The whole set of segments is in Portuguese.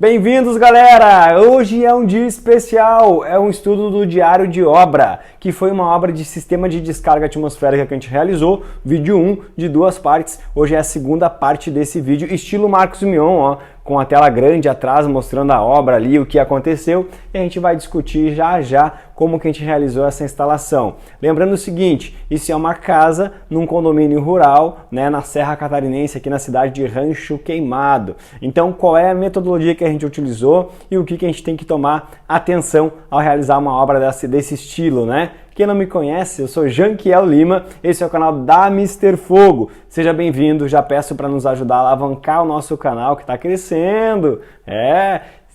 Bem-vindos, galera! Hoje é um dia especial, é um estudo do Diário de Obra, que foi uma obra de sistema de descarga atmosférica que a gente realizou, vídeo 1 de 2 partes. Hoje é a segunda parte desse vídeo, estilo Marcos Mion, ó, com a tela grande atrás mostrando a obra ali, o que aconteceu, e a gente vai discutir já como que a gente realizou essa instalação. Lembrando o seguinte, isso é uma casa num condomínio rural, né, na Serra Catarinense, aqui na cidade de Rancho Queimado. Então, qual é a metodologia que a gente utilizou e o que a gente tem que tomar atenção ao realizar uma obra desse estilo, né? Quem não me conhece, eu sou Janquiel Lima, esse é o canal da Mister Fogo. Seja bem-vindo, já peço para nos ajudar a alavancar o nosso canal que está crescendo.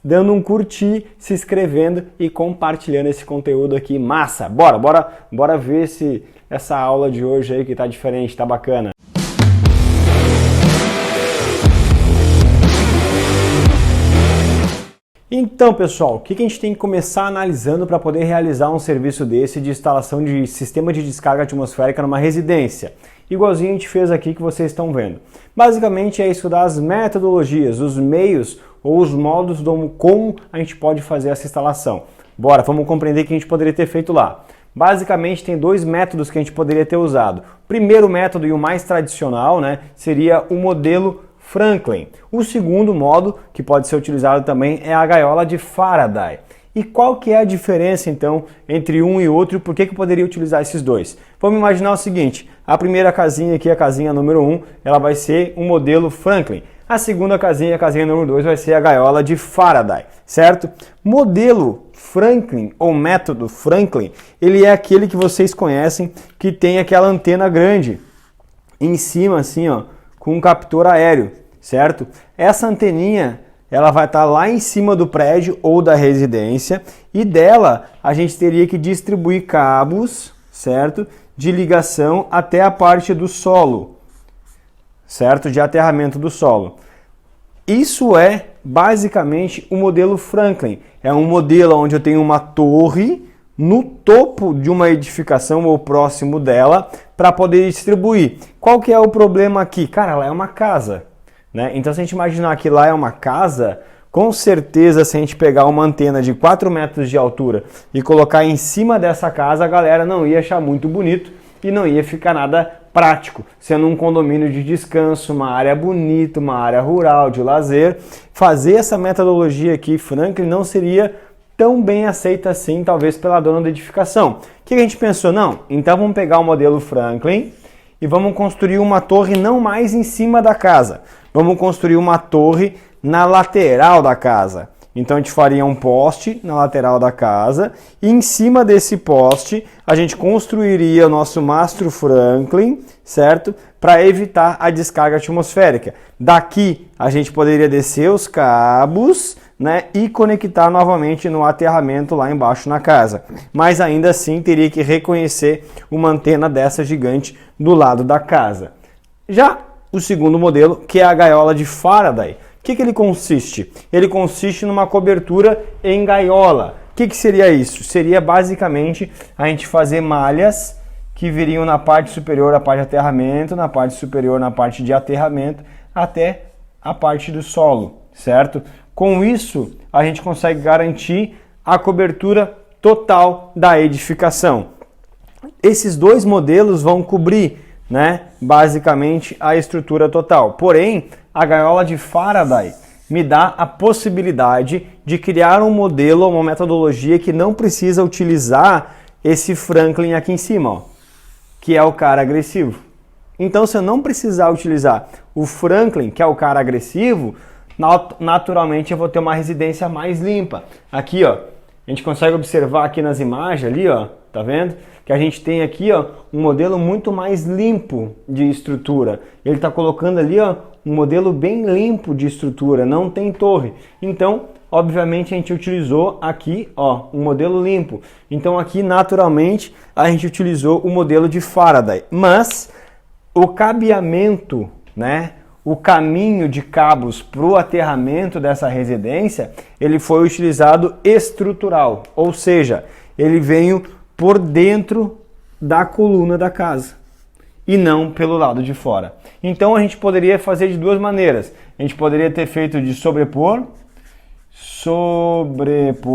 Dando um curtir, se inscrevendo e compartilhando esse conteúdo aqui. Massa! Bora ver essa aula de hoje aí que tá diferente, tá bacana. Então, pessoal, o que a gente tem que começar analisando para poder realizar um serviço desse de instalação de sistema de descarga atmosférica numa residência? Igualzinho a gente fez aqui que vocês estão vendo. Basicamente é estudar as metodologias, os meios ou os modos como a gente pode fazer essa instalação. Bora, vamos compreender o que a gente poderia ter feito lá. Basicamente tem dois métodos que a gente poderia ter usado. O primeiro método e o mais tradicional, né, seria o modelo Franklin. O segundo modo, que pode ser utilizado também, é a gaiola de Faraday. E qual que é a diferença, então, entre um e outro e por que eu poderia utilizar esses dois? Vamos imaginar o seguinte, a primeira casinha aqui, a casinha número 1, ela vai ser um modelo Franklin. A segunda casinha, a casinha número 2, vai ser a gaiola de Faraday, certo? Modelo Franklin, ou método Franklin, ele é aquele que vocês conhecem, que tem aquela antena grande em cima, assim, ó, com um captor aéreo, certo? Essa anteninha, ela vai estar lá em cima do prédio ou da residência e dela a gente teria que distribuir cabos, certo? De ligação até a parte do solo, certo? De aterramento do solo. Isso é basicamente o modelo Franklin. É um modelo onde eu tenho uma torre no topo de uma edificação ou próximo dela para poder distribuir. Qual que é o problema aqui? Cara, lá é uma casa, né? Então se a gente imaginar que lá é uma casa, com certeza se a gente pegar uma antena de 4 metros de altura e colocar em cima dessa casa, a galera não ia achar muito bonito e não ia ficar nada prático, sendo um condomínio de descanso, uma área bonita, uma área rural, de lazer. Fazer essa metodologia aqui, Franklin, não seria tão bem aceita assim, talvez pela dona da edificação. O que a gente pensou? Não, então vamos pegar o modelo Franklin e vamos construir uma torre não mais em cima da casa. Vamos construir uma torre na lateral da casa. Então a gente faria um poste na lateral da casa e em cima desse poste a gente construiria o nosso mastro Franklin, certo? Para evitar a descarga atmosférica. Daqui a gente poderia descer os cabos, né, e conectar novamente no aterramento lá embaixo na casa. Mas ainda assim teria que reconhecer uma antena dessa gigante do lado da casa. Já o segundo modelo, que é a gaiola de Faraday. O que ele consiste? Ele consiste numa cobertura em gaiola. O que seria isso? Seria basicamente a gente fazer malhas que viriam na parte superior, a parte de aterramento, na parte superior, na parte de aterramento, até a parte do solo, certo? Com isso, a gente consegue garantir a cobertura total da edificação. Esses dois modelos vão cobrir, né, basicamente a estrutura total. Porém, a gaiola de Faraday me dá a possibilidade de criar um modelo, uma metodologia que não precisa utilizar esse Franklin aqui em cima, ó, que é o cara agressivo. Então, se eu não precisar utilizar o Franklin, que é o cara agressivo, naturalmente eu vou ter uma residência mais limpa. Aqui, ó, a gente consegue observar aqui nas imagens ali, ó, tá vendo? Que a gente tem aqui, ó, um modelo muito mais limpo de estrutura. Ele está colocando ali, ó, um modelo bem limpo de estrutura, não tem torre. Então, obviamente a gente utilizou aqui, ó, um modelo limpo. Então aqui, naturalmente, a gente utilizou o modelo de Faraday. Mas o cabeamento, né, o caminho de cabos para o aterramento dessa residência, ele foi utilizado estrutural, ou seja, ele veio por dentro da coluna da casa e não pelo lado de fora. Então a gente poderia fazer de duas maneiras. A gente poderia ter feito de sobrepor sobrepor,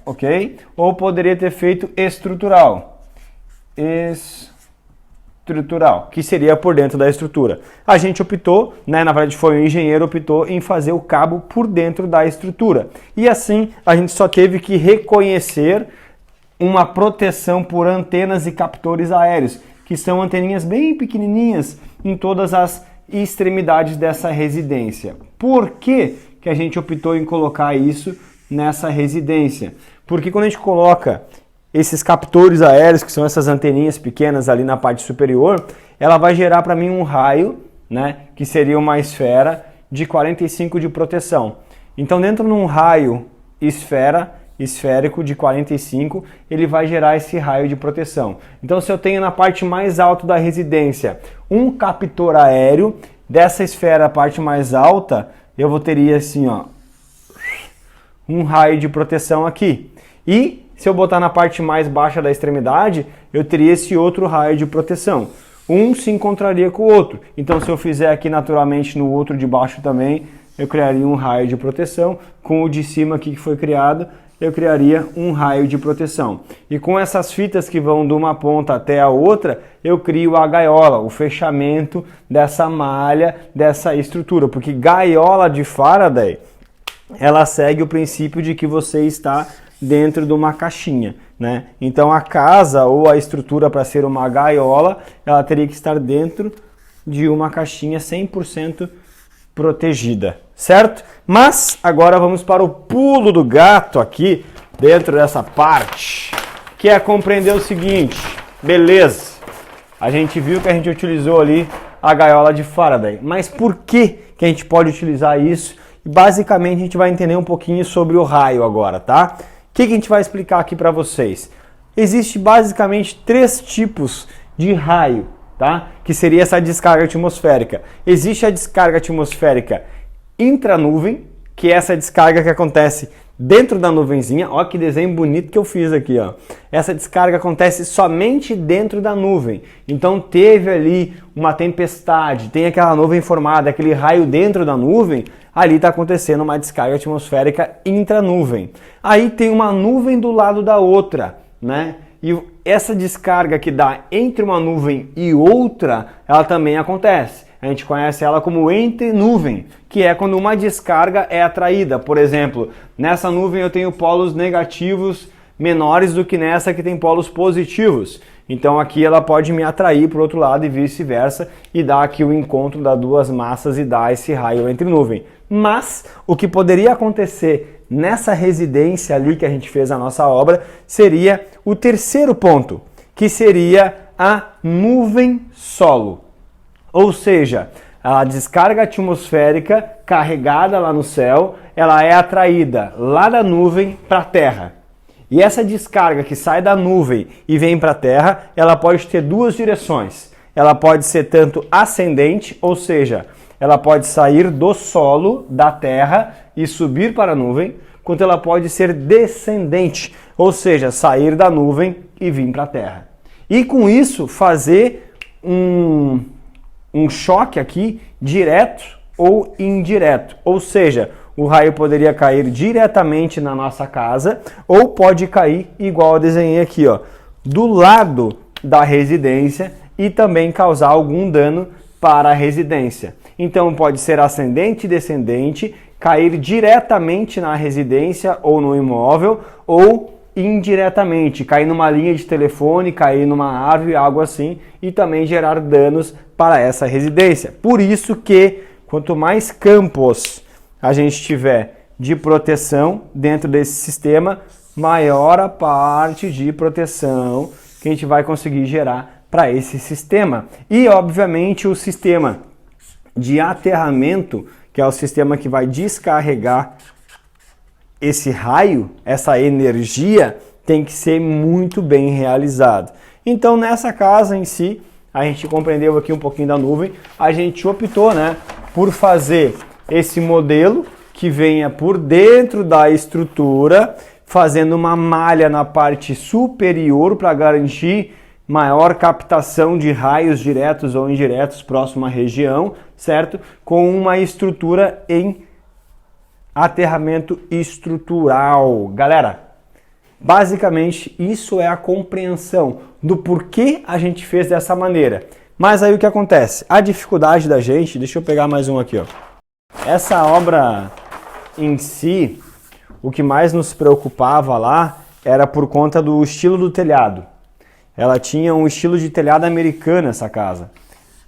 ok? Ou poderia ter feito estrutural. Estrutural, que seria por dentro da estrutura. A gente optou, né, na verdade foi o engenheiro optou em fazer o cabo por dentro da estrutura. E assim a gente só teve que reconhecer uma proteção por antenas e captores aéreos, que são anteninhas bem pequenininhas em todas as extremidades dessa residência. Por que que a gente optou em colocar isso nessa residência? Porque quando a gente coloca esses captores aéreos, que são essas anteninhas pequenas ali na parte superior, ela vai gerar para mim um raio, né, que seria uma esfera de 45 de proteção. Então, dentro de um raio esférico de 45, ele vai gerar esse raio de proteção. Então, se eu tenho na parte mais alta da residência um captor aéreo, dessa esfera, a parte mais alta, eu vou ter assim, ó, um raio de proteção aqui. E se eu botar na parte mais baixa da extremidade, eu teria esse outro raio de proteção. Um se encontraria com o outro. Então, se eu fizer aqui naturalmente no outro de baixo também, eu criaria um raio de proteção. Com o de cima aqui que foi criado, eu criaria um raio de proteção. E com essas fitas que vão de uma ponta até a outra, eu crio a gaiola, o fechamento dessa malha, dessa estrutura. Porque gaiola de Faraday, ela segue o princípio de que você está dentro de uma caixinha, né? Então a casa ou a estrutura para ser uma gaiola, ela teria que estar dentro de uma caixinha 100% protegida, certo? Mas agora vamos para o pulo do gato aqui dentro dessa parte, que é compreender o seguinte, beleza, a gente viu que a gente utilizou ali a gaiola de Faraday, mas por que a gente pode utilizar isso? E basicamente a gente vai entender um pouquinho sobre o raio agora, tá? O que a gente vai explicar aqui para vocês? Existe basicamente 3 tipos de raio, tá? Que seria essa descarga atmosférica. Existe a descarga atmosférica intranuvem, que é essa descarga que acontece dentro da nuvenzinha. Ó que desenho bonito que eu fiz aqui, ó. Essa descarga acontece somente dentro da nuvem. Então teve ali uma tempestade, tem aquela nuvem formada, aquele raio dentro da nuvem, ali está acontecendo uma descarga atmosférica intranuvem. Aí tem uma nuvem do lado da outra, né? E essa descarga que dá entre uma nuvem e outra, ela também acontece. A gente conhece ela como entre-nuvem, que é quando uma descarga é atraída. Por exemplo, nessa nuvem eu tenho polos negativos menores do que nessa que tem polos positivos. Então aqui ela pode me atrair para o outro lado e vice-versa e dar aqui o encontro das duas massas e dar esse raio entre nuvem. Mas o que poderia acontecer nessa residência ali que a gente fez a nossa obra seria o terceiro ponto, que seria a nuvem solo. Ou seja, a descarga atmosférica carregada lá no céu, ela é atraída lá da nuvem para a Terra. E essa descarga que sai da nuvem e vem para a Terra, ela pode ter 2 direções. Ela pode ser tanto ascendente, ou seja, ela pode sair do solo da Terra e subir para a nuvem, quanto ela pode ser descendente, ou seja, sair da nuvem e vir para a Terra. E com isso fazer um choque aqui direto ou indireto, ou seja, o raio poderia cair diretamente na nossa casa ou pode cair, igual eu desenhei aqui, ó, do lado da residência e também causar algum dano para a residência. Então pode ser ascendente e descendente, cair diretamente na residência ou no imóvel ou indiretamente, cair numa linha de telefone, cair numa árvore, algo assim, e também gerar danos para essa residência. Por isso que quanto mais campos a gente tiver de proteção dentro desse sistema, maior a parte de proteção que a gente vai conseguir gerar para esse sistema. E, obviamente, o sistema de aterramento, que é o sistema que vai descarregar esse raio, essa energia, tem que ser muito bem realizado. Então, nessa casa em si, a gente compreendeu aqui um pouquinho da nuvem, a gente optou, né, por fazer esse modelo que venha por dentro da estrutura, fazendo uma malha na parte superior para garantir maior captação de raios diretos ou indiretos próximo à região, certo? Com uma estrutura em aterramento estrutural. Galera, basicamente isso é a compreensão do porquê a gente fez dessa maneira. Mas aí o que acontece? A dificuldade da gente, deixa eu pegar mais um aqui, ó. Essa obra em si, o que mais nos preocupava lá era por conta do estilo do telhado. Ela tinha um estilo de telhado americano, essa casa.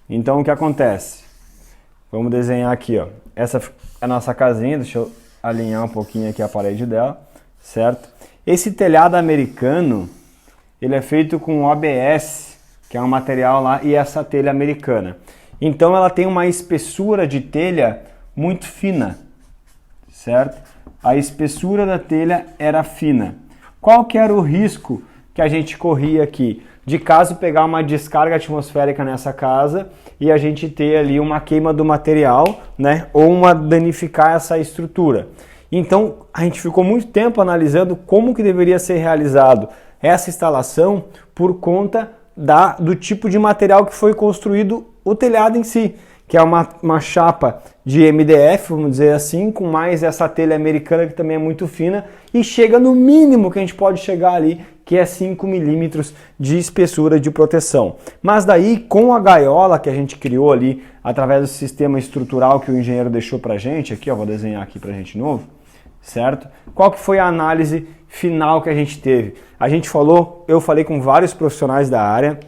Então o que acontece? Vamos desenhar aqui, ó. Essa é a nossa casinha, deixa eu alinhar um pouquinho aqui a parede dela, certo? Esse telhado americano, ele é feito com OBS, que é um material lá, e essa telha americana. Então ela tem uma espessura de telha muito fina, certo? A espessura da telha era fina. Qual que era o risco que a gente corria aqui? De caso pegar uma descarga atmosférica nessa casa e a gente ter ali uma queima do material, né? Ou uma danificar essa estrutura. Então a gente ficou muito tempo analisando como que deveria ser realizado essa instalação por conta do tipo de material que foi construído o telhado em si, que é uma chapa de MDF, vamos dizer assim, com mais essa telha americana que também é muito fina e chega no mínimo que a gente pode chegar ali, que é 5 milímetros de espessura de proteção. Mas daí, com a gaiola que a gente criou ali, através do sistema estrutural que o engenheiro deixou pra gente, aqui ó, vou desenhar aqui pra gente de novo, certo? Qual que foi a análise final que a gente teve? A gente eu falei com vários profissionais da área,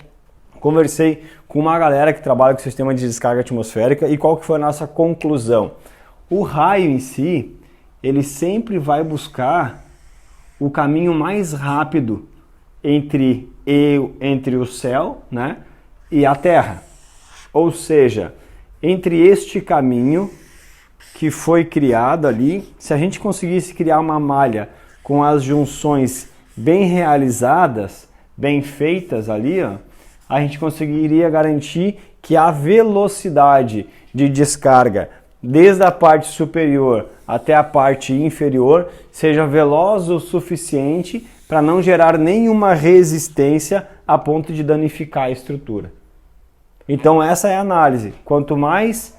conversei com uma galera que trabalha com sistema de descarga atmosférica e qual que foi a nossa conclusão? O raio em si, ele sempre vai buscar o caminho mais rápido entre o céu, né, e a terra. Ou seja, entre este caminho que foi criado ali, se a gente conseguisse criar uma malha com as junções bem realizadas, bem feitas ali, ó, a gente conseguiria garantir que a velocidade de descarga desde a parte superior até a parte inferior seja veloz o suficiente para não gerar nenhuma resistência a ponto de danificar a estrutura. Então essa é a análise. Quanto mais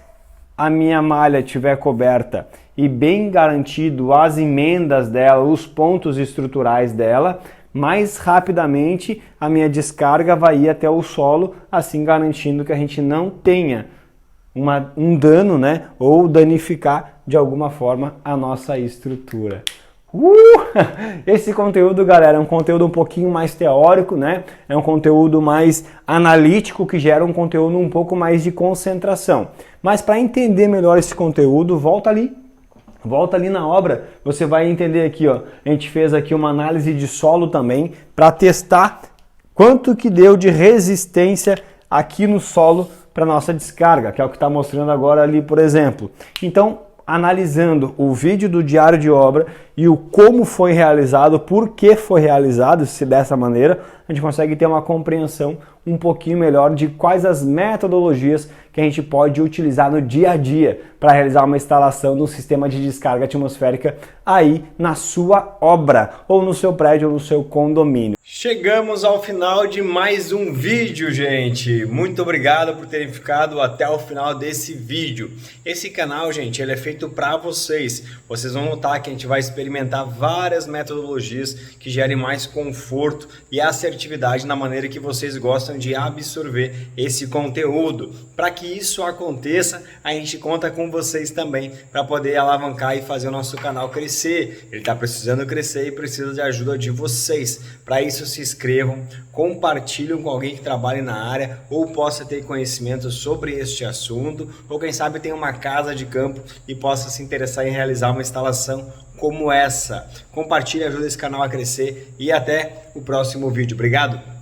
a minha malha estiver coberta e bem garantido as emendas dela, os pontos estruturais dela, mais rapidamente a minha descarga vai ir até o solo, assim garantindo que a gente não tenha um dano, né, ou danificar de alguma forma a nossa estrutura. Esse conteúdo, galera, é um conteúdo um pouquinho mais teórico, né? É um conteúdo mais analítico que gera um conteúdo um pouco mais de concentração. Mas para entender melhor esse conteúdo, volta ali na obra, você vai entender aqui, ó. A gente fez aqui uma análise de solo também para testar quanto que deu de resistência aqui no solo para nossa descarga, que é o que está mostrando agora ali, por exemplo. Então, analisando o vídeo do diário de obra e o como foi realizado, por que foi realizado, se dessa maneira, a gente consegue ter uma compreensão um pouquinho melhor de quais as metodologias que a gente pode utilizar no dia a dia para realizar uma instalação no sistema de descarga atmosférica aí na sua obra, ou no seu prédio, ou no seu condomínio. Chegamos ao final de mais um vídeo, gente. Muito obrigado por terem ficado até o final desse vídeo. Esse canal, gente, ele é feito para vocês. Vocês vão notar que a gente vai experimentar várias metodologias que gerem mais conforto e assertividade na maneira que vocês gostam de absorver esse conteúdo. Para que isso aconteça, a gente conta com vocês também para poder alavancar e fazer o nosso canal crescer. Ele está precisando crescer e precisa de ajuda de vocês. Para isso, se inscrevam, compartilhem com alguém que trabalhe na área ou possa ter conhecimento sobre este assunto, ou quem sabe tem uma casa de campo e possa se interessar em realizar uma instalação como essa. Compartilhe, ajuda esse canal a crescer e até o próximo vídeo. Obrigado!